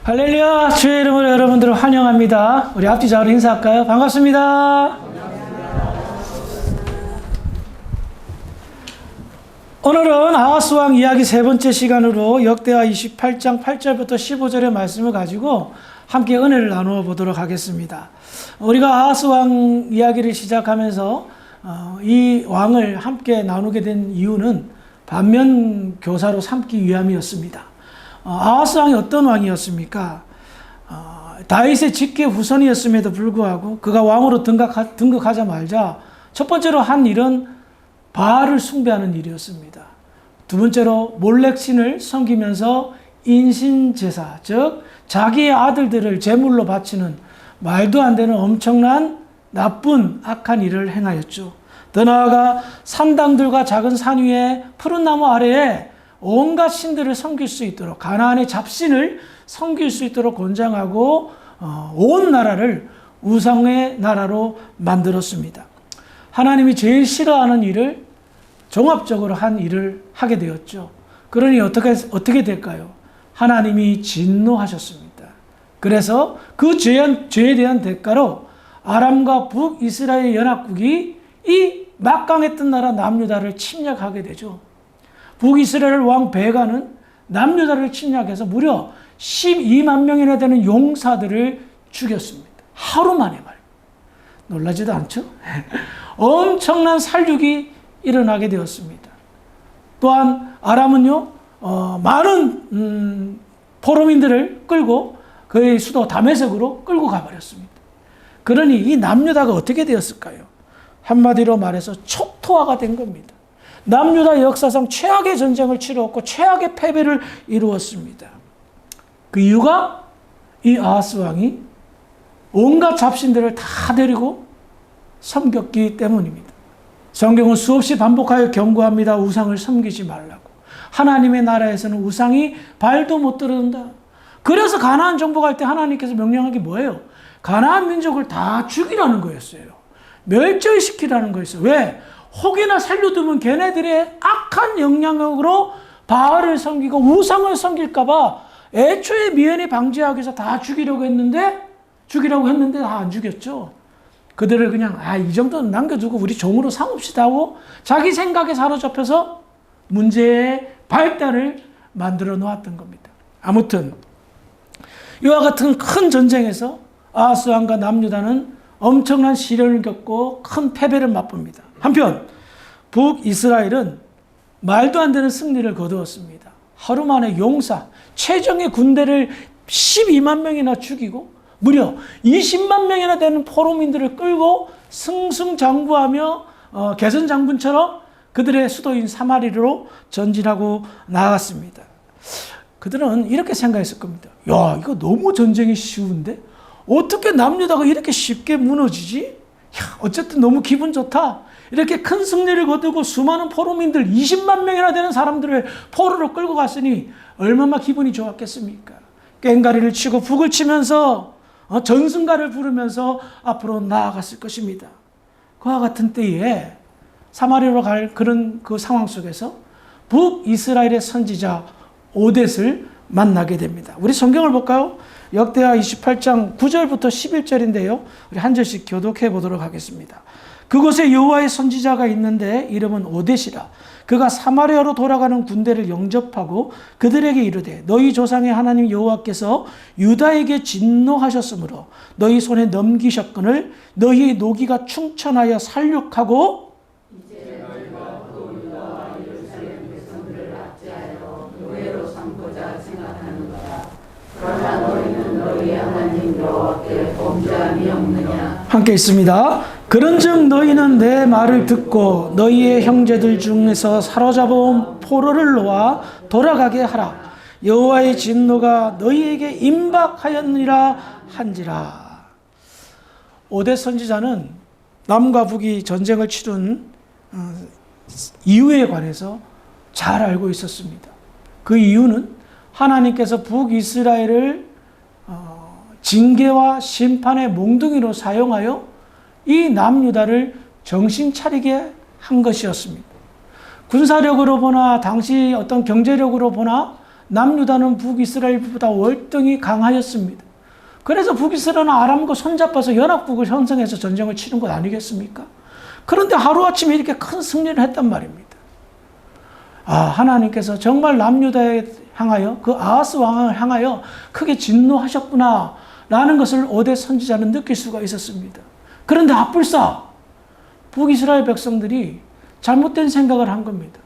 할렐루야, 주의 이름으로 여러분들을 환영합니다. 우리 앞뒤 좌우로 인사할까요? 반갑습니다. 오늘은 아하스 왕 이야기 세 번째 시간으로 역대하 28장 8절부터 15절의 말씀을 가지고 함께 은혜를 나누어 보도록 하겠습니다. 우리가 아하스 왕 이야기를 시작하면서 이 왕을 함께 나누게 된 이유는 반면 교사로 삼기 위함이었습니다. 아하스 왕이 어떤 왕이었습니까? 다윗의 직계 후손이었음에도 불구하고 그가 왕으로 등극하자마자 첫 번째로 한 일은 바알을 숭배하는 일이었습니다. 두 번째로 몰렉신을 섬기면서 인신제사, 즉 자기의 아들들을 제물로 바치는 말도 안 되는 엄청난 나쁜 악한 일을 행하였죠. 더 나아가 산당들과 작은 산 위에 푸른 나무 아래에 온갖 신들을 섬길 수 있도록, 가나안의 잡신을 섬길 수 있도록 권장하고 온 나라를 우상의 나라로 만들었습니다. 하나님이 제일 싫어하는 일을 종합적으로 한 일을 하게 되었죠. 그러니 어떻게 될까요? 하나님이 진노하셨습니다. 그래서 그 죄에 대한 대가로 아람과 북이스라엘 연합국이 이 막강했던 나라 남유다를 침략하게 되죠. 북이스라엘 왕 베가는 남유다를 침략해서 무려 12만 명이나 되는 용사들을 죽였습니다. 하루 만에 말이에요. 놀라지도 않죠? 엄청난 살육이 일어나게 되었습니다. 또한 아람은요, 많은 포로민들을 끌고 그의 수도 다메섹으로 끌고 가버렸습니다. 그러니 이 남유다가 어떻게 되었을까요? 한마디로 말해서 촉토화가 된 겁니다. 남유다 역사상 최악의 전쟁을 치루었고 최악의 패배를 이루었습니다. 그 이유가 이 아하스 왕이 온갖 잡신들을 다 데리고 섬겼기 때문입니다. 성경은 수없이 반복하여 경고합니다. 우상을 섬기지 말라고. 하나님의 나라에서는 우상이 발도 못 들어온다. 그래서 가나안 정복할 때 하나님께서 명령한 게 뭐예요? 가나안 민족을 다 죽이라는 거였어요. 멸절시키라는 거였어요. 왜? 혹이나 살려두면 걔네들의 악한 영향력으로 바알을 섬기고 우상을 섬길까 봐 애초에 미연에 방지하기 위해서 다 죽이려고 했는데 다 안 죽였죠. 그들을 그냥 이 정도는 남겨두고 우리 종으로 삼읍시다 하고 자기 생각에 사로잡혀서 문제의 발단을 만들어 놓았던 겁니다. 아무튼 이와 같은 큰 전쟁에서 아하스 왕과 남유다는 엄청난 시련을 겪고 큰 패배를 맛봅니다. 한편 북이스라엘은 말도 안 되는 승리를 거두었습니다. 하루 만에 용사, 최정예 군대를 12만 명이나 죽이고 무려 20만 명이나 되는 포로민들을 끌고 승승장구하며 개선장군처럼 그들의 수도인 사마리로 전진하고 나아갔습니다. 그들은 이렇게 생각했을 겁니다. 야, 이거 너무 전쟁이 쉬운데? 어떻게 남유다가 이렇게 쉽게 무너지지? 야, 어쨌든 너무 기분 좋다. 이렇게 큰 승리를 거두고 수많은 포로민들 20만 명이나 되는 사람들을 포로로 끌고 갔으니 얼마나 기분이 좋았겠습니까? 꽹가리를 치고 북을 치면서 전승가를 부르면서 앞으로 나아갔을 것입니다. 그와 같은 때에 사마리아로 갈 그런 그 상황 속에서 북이스라엘의 선지자 오뎃을 만나게 됩니다. 우리 성경을 볼까요? 역대하 28장 9절부터 11절인데요. 우리 한 절씩 교독해 보도록 하겠습니다. 그곳에 여호와의 선지자가 있는데 이름은 오뎃이라. 그가 사마리아로 돌아가는 군대를 영접하고 그들에게 이르되 너희 조상의 하나님 여호와께서 유다에게 진노하셨으므로 너희 손에 넘기셨거늘 너희의 노기가 충천하여 살육하고 이제 너희가 또 유다와 예루살렘 백성들을 압제하여 노예로 삼고자 생각하는 거다. 그러나 너희는 너희의 하나님 여호와께 범죄함이 없느냐. 함께 있습니다. 그런즉 너희는 내 말을 듣고 너희의 형제들 중에서 사로잡아온 포로를 놓아 돌아가게 하라. 여호와의 진노가 너희에게 임박하였느니라 한지라. 오뎃 선지자는 남과 북이 전쟁을 치른 이유에 관해서 잘 알고 있었습니다. 그 이유는 하나님께서 북이스라엘을 징계와 심판의 몽둥이로 사용하여 이 남유다를 정신 차리게 한 것이었습니다. 군사력으로 보나 당시 어떤 경제력으로 보나 남유다는 북이스라엘보다 월등히 강하였습니다. 그래서 북이스라엘은 아람과 손잡아서 연합국을 형성해서 전쟁을 치른 것 아니겠습니까? 그런데 하루아침에 이렇게 큰 승리를 했단 말입니다. 하나님께서 정말 남유다에 향하여, 그 아하스 왕을 향하여 크게 진노하셨구나 라는 것을 오대 선지자는 느낄 수가 있었습니다. 그런데 합불사 북이스라엘 백성들이 잘못된 생각을 한 겁니다.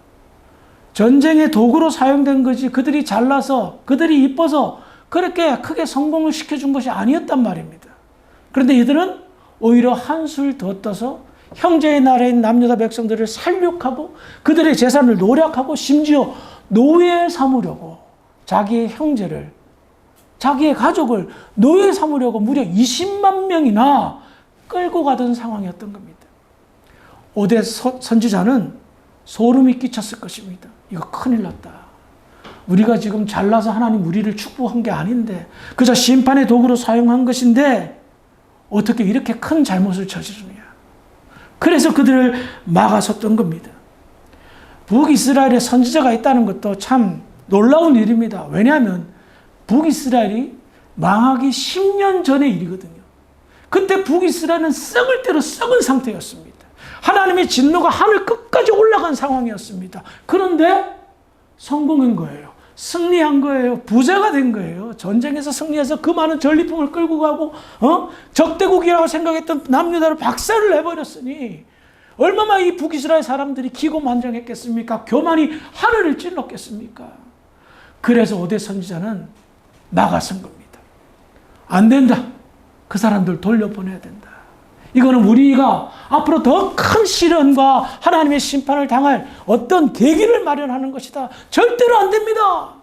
전쟁의 도구로 사용된 것이 그들이 잘나서, 그들이 이뻐서 그렇게 크게 성공을 시켜준 것이 아니었단 말입니다. 그런데 이들은 오히려 한술 더 떠서 형제의 나라인 남유다 백성들을 살육하고 그들의 재산을 노략하고 심지어 노예 삼으려고 자기의 형제를, 자기의 가족을 노예 삼으려고 무려 20만 명이나 끌고 가던 상황이었던 겁니다. 오대 선지자는 소름이 끼쳤을 것입니다. 이거 큰일 났다. 우리가 지금 잘나서 하나님 우리를 축복한 게 아닌데 그저 심판의 도구로 사용한 것인데 어떻게 이렇게 큰 잘못을 저지르느냐. 그래서 그들을 막아섰던 겁니다. 북이스라엘에 선지자가 있다는 것도 참 놀라운 일입니다. 왜냐하면 북이스라엘이 망하기 10년 전의 일이거든요. 그때 북이스라엘은 썩을 대로 썩은 상태였습니다. 하나님의 진노가 하늘 끝까지 올라간 상황이었습니다. 그런데 성공한 거예요. 승리한 거예요. 부자가 된 거예요. 전쟁에서 승리해서 그 많은 전리품을 끌고 가고 적대국이라고 생각했던 남유다를 박살을 내버렸으니 얼마나 이 북이스라엘 사람들이 기고만장했겠습니까? 교만이 하늘을 찔렀겠습니까? 그래서 오대 선지자는 나가선 겁니다. 안 된다. 그 사람들 돌려보내야 된다. 이거는 우리가 앞으로 더 큰 시련과 하나님의 심판을 당할 어떤 계기를 마련하는 것이다. 절대로 안 됩니다.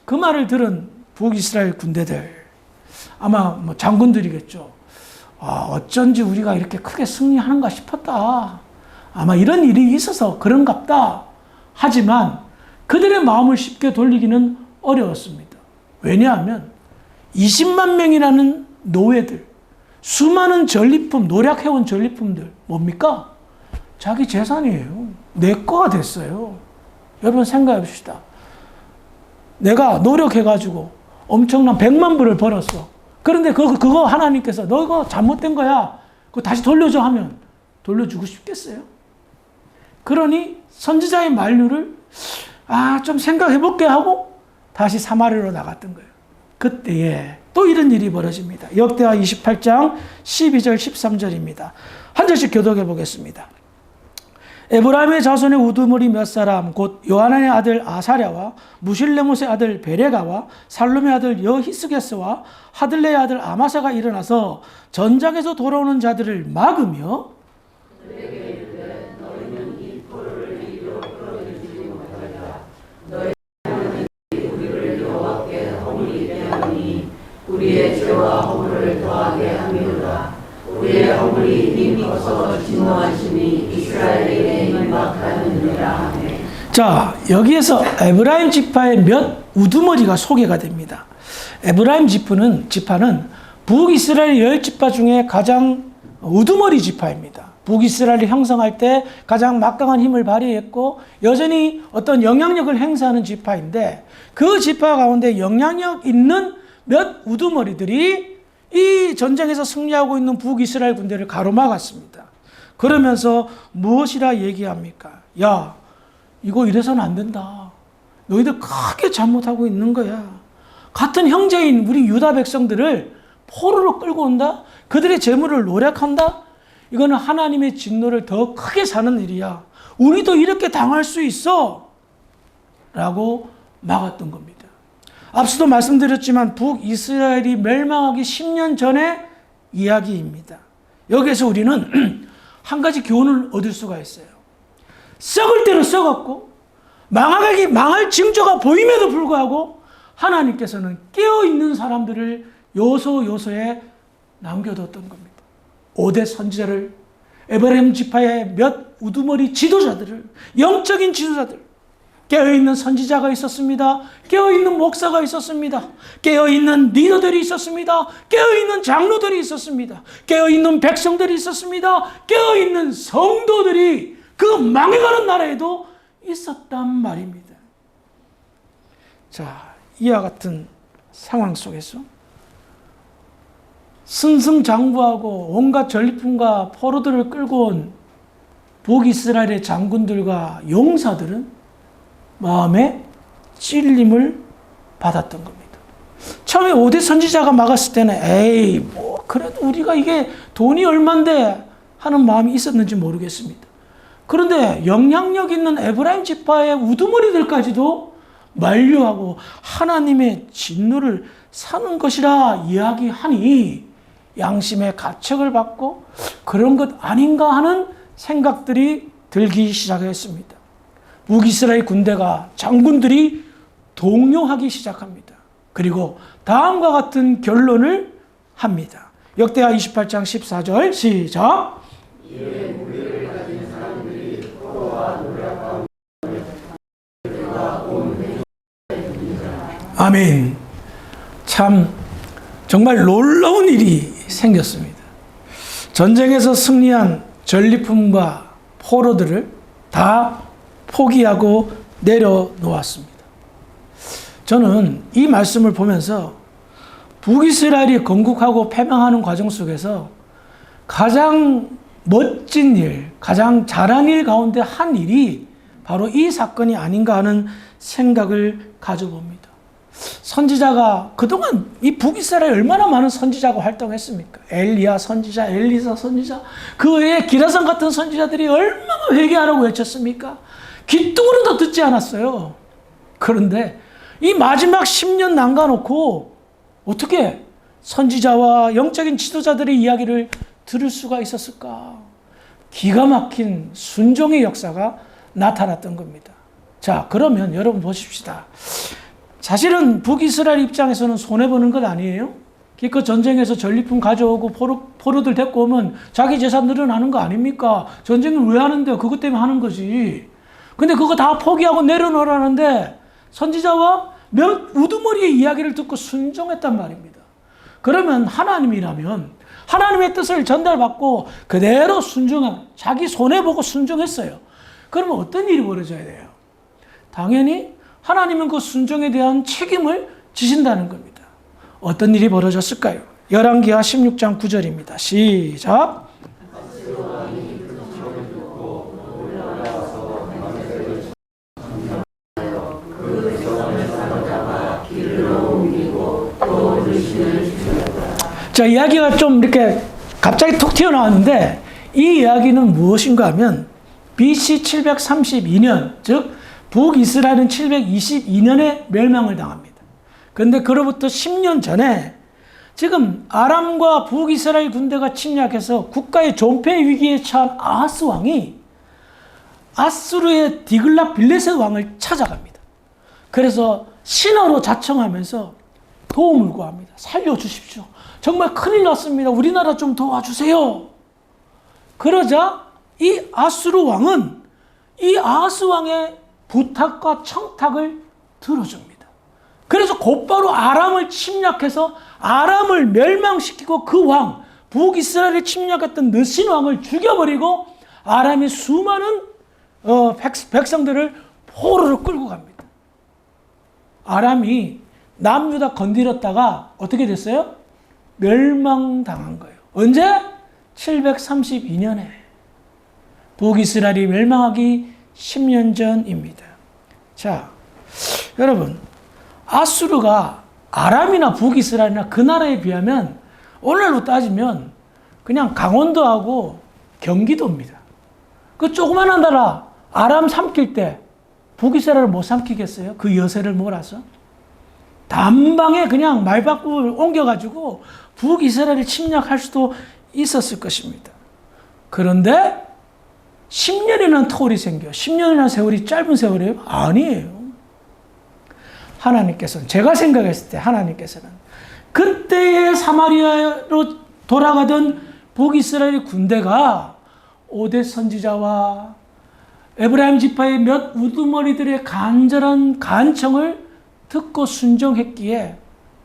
그 말을 들은 북이스라엘 군대들, 아마 장군들이겠죠. 어쩐지 우리가 이렇게 크게 승리하는가 싶었다. 아마 이런 일이 있어서 그런갑다. 하지만 그들의 마음을 쉽게 돌리기는 어려웠습니다. 왜냐하면 20만 명이라는 노예들, 수많은 전리품, 노력해온 전리품들 뭡니까? 자기 재산이에요. 내 거가 됐어요. 여러분 생각해 봅시다. 내가 노력해가지고 엄청난 100만 불을 벌었어. 그런데 그거 하나님께서 너 이거 잘못된 거야. 그거 다시 돌려줘 하면 돌려주고 싶겠어요? 그러니 선지자의 만류를 좀 생각해볼게 하고 다시 사마리아로 나갔던 거예요. 그때에 또 이런 일이 벌어집니다. 역대하 28장 12절 13절입니다. 한 절씩 교독해 보겠습니다. 에브라임의 자손의 우두머리 몇 사람 곧 요하난의 아들 아사랴와 무실레못의 아들 베레가와 살룸의 아들 여히스게스와 하들레의 아들 아마사가 일어나서 전장에서 돌아오는 자들을 막으며 우리의 죄와 허물을 더하게 함이로다. 우리의 허물이 힘이 커서 진노하시니 이스라엘에게 임박하느니라. 아멘. 자, 여기에서 에브라임 지파의 몇 우두머리가 소개가 됩니다. 에브라임 지파는 북이스라엘 10지파 중에 가장 우두머리 지파입니다. 북이스라엘을 형성할 때 가장 막강한 힘을 발휘했고 여전히 어떤 영향력을 행사하는 지파인데 그 지파 가운데 영향력 있는 몇 우두머리들이 이 전쟁에서 승리하고 있는 북이스라엘 군대를 가로막았습니다. 그러면서 무엇이라 얘기합니까? 야, 이거 이래서는 안 된다. 너희들 크게 잘못하고 있는 거야. 같은 형제인 우리 유다 백성들을 포로로 끌고 온다? 그들의 재물을 노략한다? 이거는 하나님의 진노를 더 크게 사는 일이야. 우리도 이렇게 당할 수 있어. 라고 막았던 겁니다. 앞서도 말씀드렸지만 북이스라엘이 멸망하기 10년 전의 이야기입니다. 여기에서 우리는 한 가지 교훈을 얻을 수가 있어요. 썩을 대로 썩었고 망할 징조가 보임에도 불구하고 하나님께서는 깨어있는 사람들을 요소요소에 남겨뒀던 겁니다. 5대 선지자를, 에브라임 지파의 몇 우두머리 지도자들을, 영적인 지도자들, 깨어있는 선지자가 있었습니다. 깨어있는 목사가 있었습니다. 깨어있는 리더들이 있었습니다. 깨어있는 장로들이 있었습니다. 깨어있는 백성들이 있었습니다. 깨어있는 성도들이 그 망해가는 나라에도 있었단 말입니다. 자, 이와 같은 상황 속에서 승승장구하고 온갖 전리품과 포로들을 끌고 온 북이스라엘의 장군들과 용사들은 마음에 찔림을 받았던 겁니다. 처음에 5대 선지자가 막았을 때는 에이 뭐 그래도 우리가 이게 돈이 얼만데 하는 마음이 있었는지 모르겠습니다. 그런데 영향력 있는 에브라임 지파의 우두머리들까지도 만류하고 하나님의 진노를 사는 것이라 이야기하니 양심의 가책을 받고 그런 것 아닌가 하는 생각들이 들기 시작했습니다. 북이스라엘 군대가 장군들이 동요하기 시작합니다. 그리고 다음과 같은 결론을 합니다. 역대하 28장 14절 시작. 아멘. 참 정말 놀라운 일이 생겼습니다. 전쟁에서 승리한 전리품과 포로들을 다 포기하고 내려놓았습니다. 저는 이 말씀을 보면서 북이스라엘이 건국하고 패망하는 과정 속에서 가장 멋진 일, 가장 잘한 일 가운데 한 일이 바로 이 사건이 아닌가 하는 생각을 가져봅니다. 선지자가 그동안 이 북이스라엘에 얼마나 많은 선지자가 활동했습니까? 엘리야 선지자, 엘리사 선지자, 그 외에 기라성 같은 선지자들이 얼마나 회개하라고 외쳤습니까? 귀뚱으로도 듣지 않았어요. 그런데 이 마지막 10년 남겨놓고 어떻게 선지자와 영적인 지도자들의 이야기를 들을 수가 있었을까? 기가 막힌 순종의 역사가 나타났던 겁니다. 자, 그러면 여러분 보십시다. 사실은 북이스라엘 입장에서는 손해보는 것 아니에요? 그 전쟁에서 전리품 가져오고 포로들 데리고 오면 자기 재산 늘어나는 거 아닙니까? 전쟁을 왜 하는데요? 그것 때문에 하는 거지. 근데 그거 다 포기하고 내려놓으라는데 선지자와 우두머리의 이야기를 듣고 순종했단 말입니다. 그러면 하나님이라면 하나님의 뜻을 전달받고 그대로 순종한, 자기 손해보고 순종했어요. 그러면 어떤 일이 벌어져야 돼요? 당연히 하나님은 그 순종에 대한 책임을 지신다는 겁니다. 어떤 일이 벌어졌을까요? 열왕기하 16장 9절입니다. 시작. 자, 이야기가 좀 이렇게 갑자기 툭 튀어나왔는데 이 이야기는 무엇인가 하면 BC 732년, 즉 북이스라엘은 722년에 멸망을 당합니다. 그런데 그로부터 10년 전에 지금 아람과 북이스라엘 군대가 침략해서 국가의 존폐 위기에 처한 아하스 왕이 아수르의 디글랏 빌레셋 왕을 찾아갑니다. 그래서 신하로 자청하면서 도움을 구합니다. 살려주십시오. 정말 큰일 났습니다. 우리나라 좀 도와주세요. 그러자 이 아수르 왕은 이 아하스 왕의 부탁과 청탁을 들어줍니다. 그래서 곧바로 아람을 침략해서 아람을 멸망시키고 그 왕, 북이스라엘에 침략했던 느신 왕을 죽여버리고 아람의 수많은 백성들을 포로로 끌고 갑니다. 아람이 남유다 건드렸다가 어떻게 됐어요? 멸망당한 거예요. 언제? 732년에. 북이스라엘이 멸망하기 10년 전입니다. 자, 여러분, 아수르가 아람이나 북이스라엘이나 그 나라에 비하면 오늘로 따지면 그냥 강원도하고 경기도입니다. 그 조그만한 나라 아람 삼킬 때 북이스라엘을 못 삼키겠어요? 그 여세를 몰아서? 단방에 그냥 말바꿈을 옮겨가지고 북이스라엘을 침략할 수도 있었을 것입니다. 그런데 10년이라는 터울이 생겨. 10년이라는 세월이 짧은 세월이에요? 아니에요. 하나님께서는, 제가 생각했을 때 하나님께서는 그때의 사마리아로 돌아가던 북이스라엘 군대가 5대 선지자와 에브라임 지파의 몇 우두머리들의 간절한 간청을 듣고 순종했기에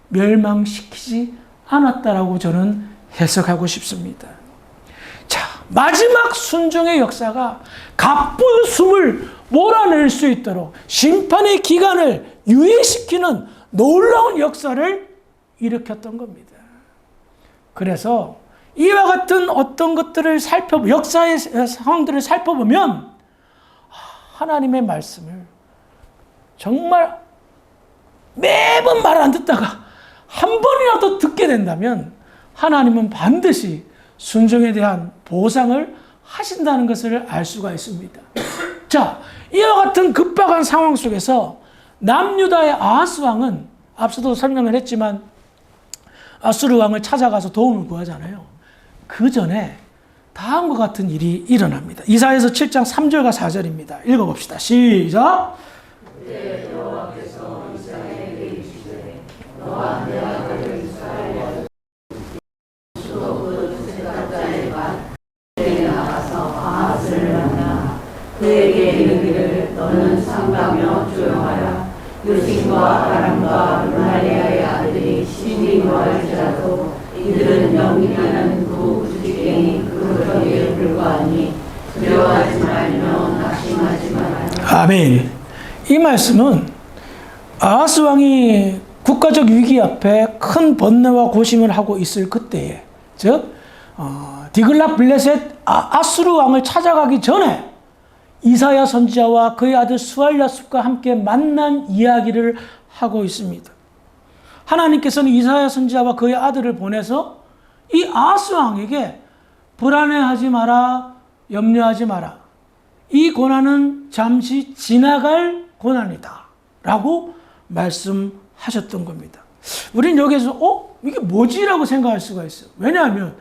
멸망시키지 않았다라고 저는 해석하고 싶습니다. 자, 마지막 순종의 역사가 갑분 숨을 몰아낼 수 있도록 심판의 기간을 유예시키는 놀라운 역사를 일으켰던 겁니다. 그래서 이와 같은 어떤 것들을 역사의 상황들을 살펴보면 하나님의 말씀을 정말 매번 말 안 듣다가 한 번이라도 듣게 된다면 하나님은 반드시 순종에 대한 보상을 하신다는 것을 알 수가 있습니다. 자, 이와 같은 급박한 상황 속에서 남유다의 아하스 왕은 앞서도 설명을 했지만 아수르 왕을 찾아가서 도움을 구하잖아요. 그 전에 다음과 같은 일이 일어납니다. 이사야서 7장 3절과 4절입니다. 읽어봅시다. 시작. 그때 여호와께서 이스라엘에게 이르시되 너와 내 아들 이스라엘 수도 그 두세달짜리 밭에 나가서 아하스를 만나 그에게 이르기를 너는 상가며 조용하라. 요신과 아람과 루말리아의 아들이 심히 노할지라도 이들은 영리하는 부지깽이 그러기에 불과하니 두려워하지 말며 낙심하지 말라. 아멘. 이 말씀은 아하스 왕이 국가적 위기 앞에 큰 번뇌와 고심을 하고 있을 그때에, 즉 디글랏 빌레셋 아수르 왕을 찾아가기 전에 이사야 선지자와 그의 아들 스알랴숲과 함께 만난 이야기를 하고 있습니다. 하나님께서는 이사야 선지자와 그의 아들을 보내서 이 아하스 왕에게 불안해하지 마라, 염려하지 마라. 이 고난은 잠시 지나갈 고난이다 라고 말씀하셨던 겁니다. 우리는 여기서 이게 뭐지? 라고 생각할 수가 있어요. 왜냐하면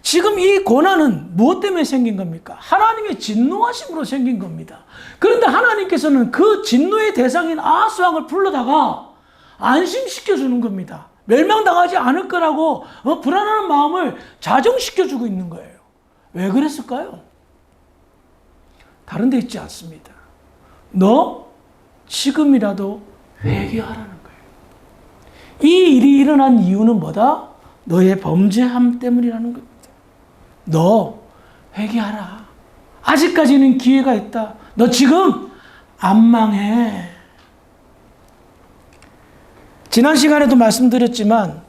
지금 이 고난은 무엇 때문에 생긴 겁니까? 하나님의 진노하심으로 생긴 겁니다. 그런데 하나님께서는 그 진노의 대상인 아하스 왕을 불러다가 안심시켜주는 겁니다. 멸망당하지 않을 거라고 불안한 마음을 자정시켜주고 있는 거예요. 왜 그랬을까요? 다른 데 있지 않습니다. 너 지금이라도 회개하라는 거예요. 이 일이 일어난 이유는 뭐다? 너의 범죄함 때문이라는 겁니다. 너 회개하라. 아직까지는 기회가 있다. 너 지금 안 망해. 지난 시간에도 말씀드렸지만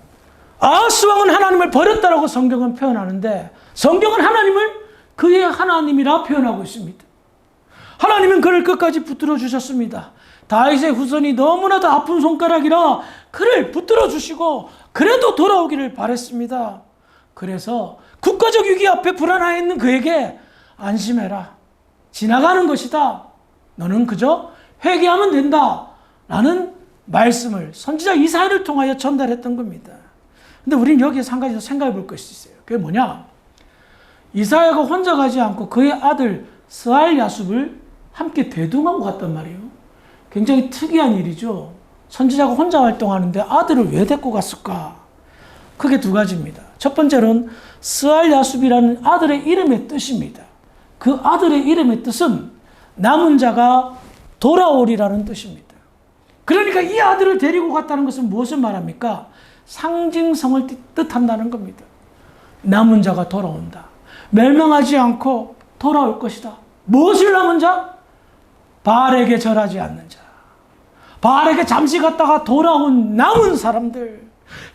아하스 왕은 하나님을 버렸다라고 성경은 표현하는데 성경은 하나님을 그의 하나님이라 표현하고 있습니다. 하나님은 그를 끝까지 붙들어 주셨습니다. 다윗의 후손이 너무나도 아픈 손가락이라 그를 붙들어 주시고 그래도 돌아오기를 바랬습니다. 그래서 국가적 위기 앞에 불안해 있는 그에게 안심해라. 지나가는 것이다. 너는 그저 회개하면 된다. 라는 말씀을 선지자 이사야를 통하여 전달했던 겁니다. 근데 우리는 여기에서 한 가지 더 생각해 볼 것이 있어요. 그게 뭐냐? 이사야가 혼자 가지 않고 그의 아들 스알랴숲을 함께 대동하고 갔단 말이에요. 굉장히 특이한 일이죠. 선지자가 혼자 활동하는데 아들을 왜 데리고 갔을까? 크게 두 가지입니다. 첫 번째로는 스알랴숲이라는 아들의 이름의 뜻입니다. 그 아들의 이름의 뜻은 남은 자가 돌아오리라는 뜻입니다. 그러니까 이 아들을 데리고 갔다는 것은 무엇을 말합니까? 상징성을 뜻한다는 겁니다. 남은 자가 돌아온다. 멸망하지 않고 돌아올 것이다. 무엇을 남은 자? 바알에게 절하지 않는 자. 바알에게 잠시 갔다가 돌아온 남은 사람들,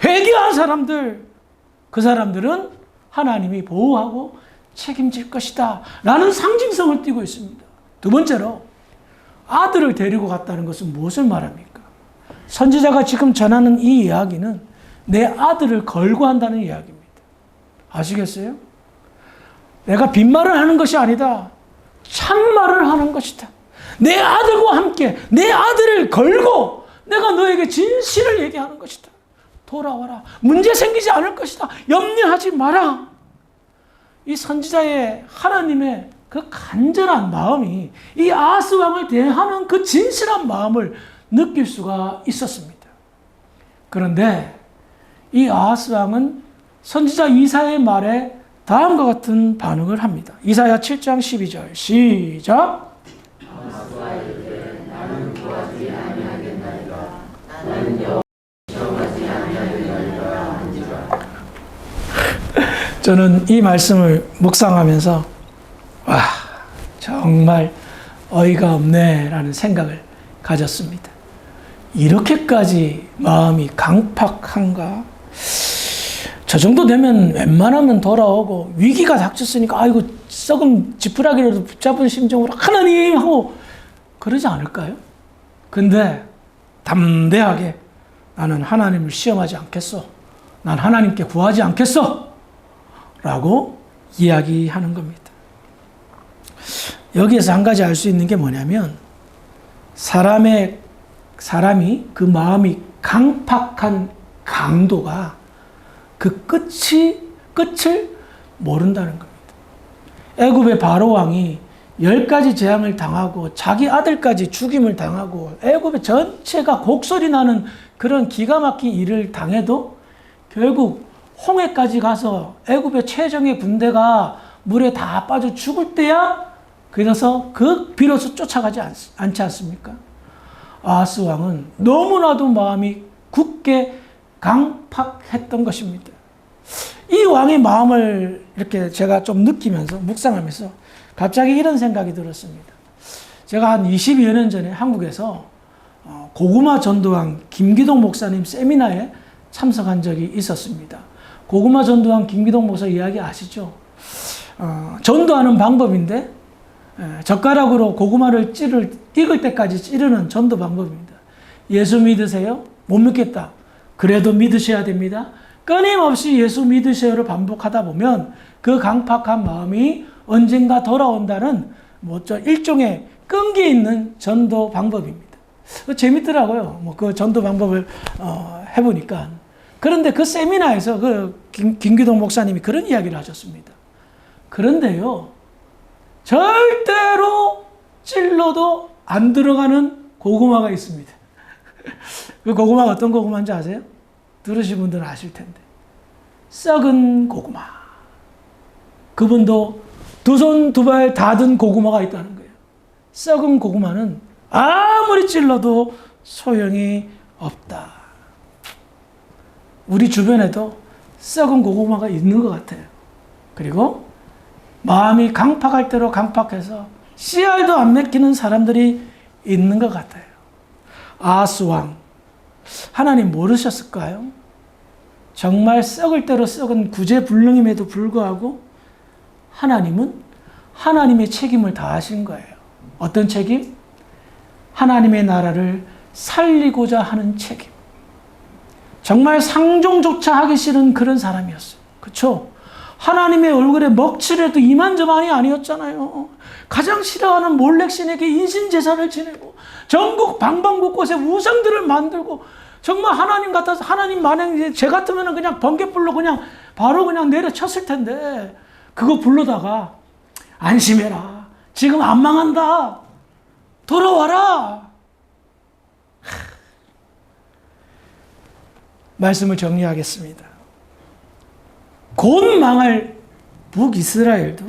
회개한 사람들, 그 사람들은 하나님이 보호하고 책임질 것이다 라는 상징성을 띠고 있습니다. 두 번째로 아들을 데리고 갔다는 것은 무엇을 말합니까? 선지자가 지금 전하는 이 이야기는 내 아들을 걸고 한다는 이야기입니다. 아시겠어요? 내가 빈말을 하는 것이 아니다. 참말을 하는 것이다. 내 아들과 함께 내 아들을 걸고 내가 너에게 진실을 얘기하는 것이다. 돌아와라. 문제 생기지 않을 것이다. 염려하지 마라. 이 선지자의 하나님의 그 간절한 마음이 이 아하스 왕을 대하는 그 진실한 마음을 느낄 수가 있었습니다. 그런데 이 아하스 왕은 선지자 이사야의 말에 다음과 같은 반응을 합니다. 이사야 7장 12절 시작. 나는 구하지 아니하겠나이다. 나는 여호와하지 아니하겠나이다. 저는 이 말씀을 묵상하면서 와, 정말 어이가 없네라는 생각을 가졌습니다. 이렇게까지 마음이 강팍한가? 저 정도 되면 웬만하면 돌아오고 위기가 닥쳤으니까 아이고 썩은 지푸라기라도 붙잡은 심정으로 하나님 하고 그러지 않을까요? 근데 담대하게 나는 하나님을 시험하지 않겠어. 난 하나님께 구하지 않겠어. 라고 이야기하는 겁니다. 여기에서 한 가지 알 수 있는 게 뭐냐면 사람이 그 마음이 강팍한 강도가 그 끝을 모른다는 겁니다. 애굽의 바로 왕이 10가지 재앙을 당하고 자기 아들까지 죽임을 당하고 애굽의 전체가 곡소리 나는 그런 기가 막힌 일을 당해도 결국 홍해까지 가서 애굽의 최정예 군대가 물에 다 빠져 죽을 때야 그래서 비로소 쫓아가지 않지 않습니까? 아하스 왕은 너무나도 마음이 굳게 강팍했던 것입니다. 이 왕의 마음을 이렇게 제가 좀 느끼면서 묵상하면서 갑자기 이런 생각이 들었습니다. 제가 한 20여 년 전에 한국에서 고구마 전도왕 김기동 목사님 세미나에 참석한 적이 있었습니다. 고구마 전도왕 김기동 목사 이야기 아시죠? 전도하는 방법인데 젓가락으로 고구마를 익을 때까지 찌르는 전도 방법입니다. 예수 믿으세요? 못 믿겠다. 그래도 믿으셔야 됩니다. 끊임없이 예수 믿으세요를 반복하다 보면 그 강팍한 마음이 언젠가 돌아온다는 일종의 끈기 있는 전도 방법입니다. 재밌더라고요. 그 전도 방법을 해보니까. 그런데 그 세미나에서 김기동 목사님이 그런 이야기를 하셨습니다. 그런데요, 절대로 찔러도 안 들어가는 고구마가 있습니다. 그 고구마가 어떤 고구마인지 아세요? 들으신 분들은 아실 텐데. 썩은 고구마. 그분도 두 손 두 발 다 든 고구마가 있다는 거예요. 썩은 고구마는 아무리 찔러도 소용이 없다. 우리 주변에도 썩은 고구마가 있는 것 같아요. 그리고 마음이 강팍할 대로 강팍해서 씨알도 안 맺히는 사람들이 있는 것 같아요. 아하스 왕, 하나님 모르셨을까요? 정말 썩을 대로 썩은 구제불능임에도 불구하고 하나님은 하나님의 책임을 다하신 거예요. 어떤 책임? 하나님의 나라를 살리고자 하는 책임. 정말 상종조차 하기 싫은 그런 사람이었어요. 그렇죠? 하나님의 얼굴에 먹칠해도 이만저만이 아니었잖아요. 가장 싫어하는 몰렉신에게 인신제사를 지내고 전국 방방곳곳에 우상들을 만들고 정말 하나님 같아서 하나님 만약 제 같으면 그냥 번개불로 그냥 바로 그냥 내려쳤을 텐데 그거 불러다가 안심해라. 지금 안 망한다. 돌아와라. 말씀을 정리하겠습니다. 곧 망할 북이스라엘도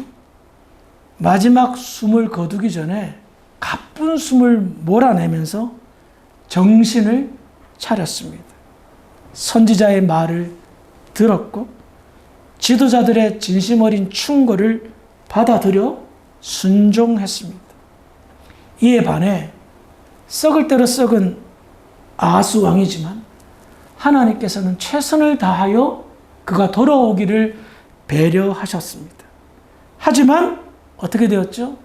마지막 숨을 거두기 전에 가쁜 숨을 몰아내면서 정신을 차렸습니다. 선지자의 말을 들었고 지도자들의 진심 어린 충고를 받아들여 순종했습니다. 이에 반해 썩을 대로 썩은 아하스 왕이지만 하나님께서는 최선을 다하여 그가 돌아오기를 배려하셨습니다. 하지만 어떻게 되었죠?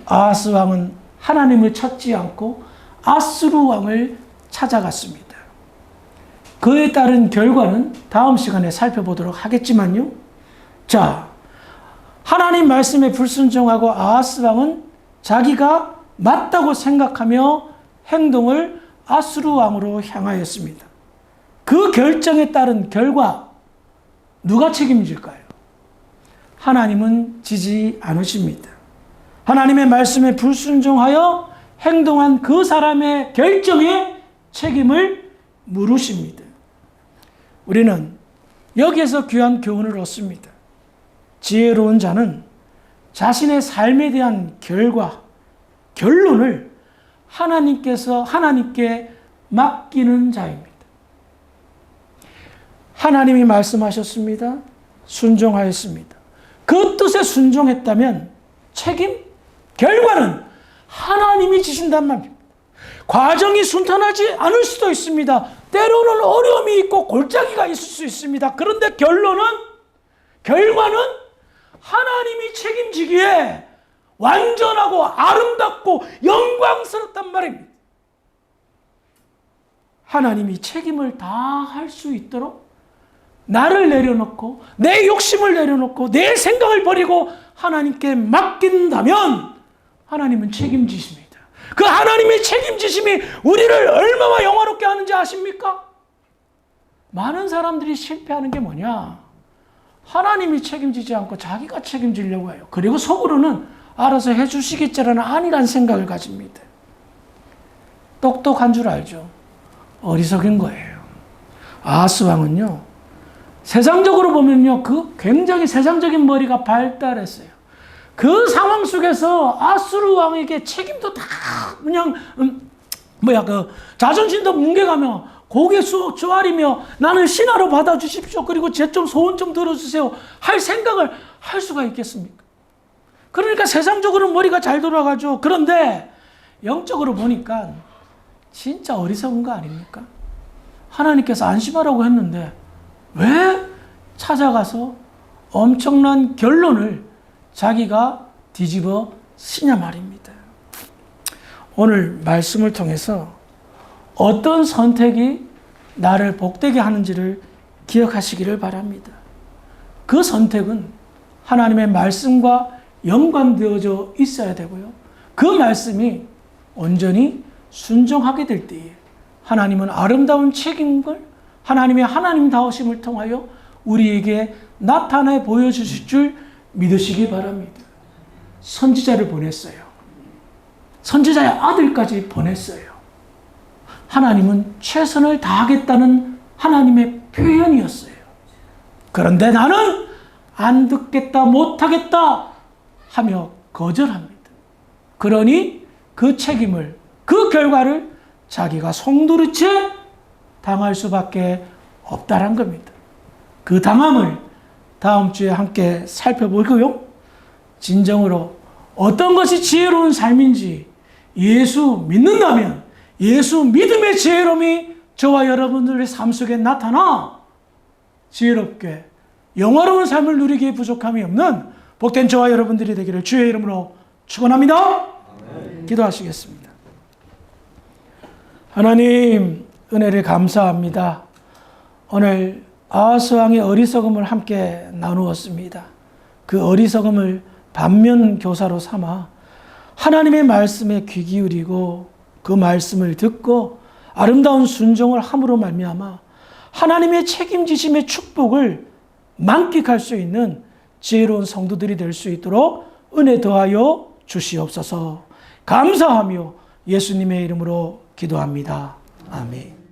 아하스 왕은 하나님을 찾지 않고 아수르 왕을 찾아갔습니다. 그에 따른 결과는 다음 시간에 살펴보도록 하겠지만요. 자, 하나님 말씀에 불순종하고 아하스 왕은 자기가 맞다고 생각하며 행동을 아수르 왕으로 향하였습니다. 그 결정에 따른 결과 누가 책임질까요? 하나님은 지지 않으십니다. 하나님의 말씀에 불순종하여 행동한 그 사람의 결정에 책임을 물으십니다. 우리는 여기에서 귀한 교훈을 얻습니다. 지혜로운 자는 자신의 삶에 대한 결론을 하나님께 맡기는 자입니다. 하나님이 말씀하셨습니다. 순종하였습니다. 그 뜻에 순종했다면 결과는 하나님이 지신단 말입니다. 과정이 순탄하지 않을 수도 있습니다. 때로는 어려움이 있고 골짜기가 있을 수 있습니다. 그런데 결과는 하나님이 책임지기에 완전하고 아름답고 영광스럽단 말입니다. 하나님이 책임을 다 할 수 있도록 나를 내려놓고 내 욕심을 내려놓고 내 생각을 버리고 하나님께 맡긴다면 하나님은 책임지십니다. 그 하나님의 책임지심이 우리를 얼마나 영화롭게 하는지 아십니까? 많은 사람들이 실패하는 게 뭐냐? 하나님이 책임지지 않고 자기가 책임지려고 해요. 그리고 속으로는 알아서 해주시겠지라는 안일한 생각을 가집니다. 똑똑한 줄 알죠? 어리석은 거예요. 아하스 왕은요, 세상적으로 보면요, 그 굉장히 세상적인 머리가 발달했어요. 그 상황 속에서 아수르 왕에게 책임도 다 그냥 자존심도 뭉개가며 고개 조아리며 나는 신하로 받아주십시오. 그리고 제 좀 소원 좀 들어주세요. 할 생각을 할 수가 있겠습니까? 그러니까 세상적으로 머리가 잘 돌아가죠. 그런데 영적으로 보니까 진짜 어리석은 거 아닙니까? 하나님께서 안심하라고 했는데 왜 찾아가서 엄청난 결론을 자기가 뒤집어 쓰냐 말입니다. 오늘 말씀을 통해서 어떤 선택이 나를 복되게 하는지를 기억하시기를 바랍니다. 그 선택은 하나님의 말씀과 연관되어져 있어야 되고요. 그 말씀이 온전히 순종하게 될 때에 하나님은 아름다운 책임을 하나님의 하나님다우심을 통하여 우리에게 나타내 보여주실 줄 믿으시기 바랍니다. 선지자를 보냈어요. 선지자의 아들까지 보냈어요. 하나님은 최선을 다하겠다는 하나님의 표현이었어요. 그런데 나는 안 듣겠다, 못하겠다 하며 거절합니다. 그러니 그 책임을, 그 결과를 자기가 송두리째 당할 수밖에 없다란 겁니다. 그 당함을 다음 주에 함께 살펴보고요. 진정으로 어떤 것이 지혜로운 삶인지 예수 믿는다면 예수 믿음의 지혜로움이 저와 여러분들의 삶 속에 나타나 지혜롭게 영화로운 삶을 누리기에 부족함이 없는 복된 저와 여러분들이 되기를 주의 이름으로 축원합니다. 기도하시겠습니다. 하나님 은혜를 감사합니다. 오늘 아하스 왕의 어리석음을 함께 나누었습니다. 그 어리석음을 반면교사로 삼아 하나님의 말씀에 귀 기울이고 그 말씀을 듣고 아름다운 순종을 함으로 말미암아 하나님의 책임지심의 축복을 만끽할 수 있는 지혜로운 성도들이 될 수 있도록 은혜 더하여 주시옵소서. 감사하며 예수님의 이름으로 기도합니다. 아멘.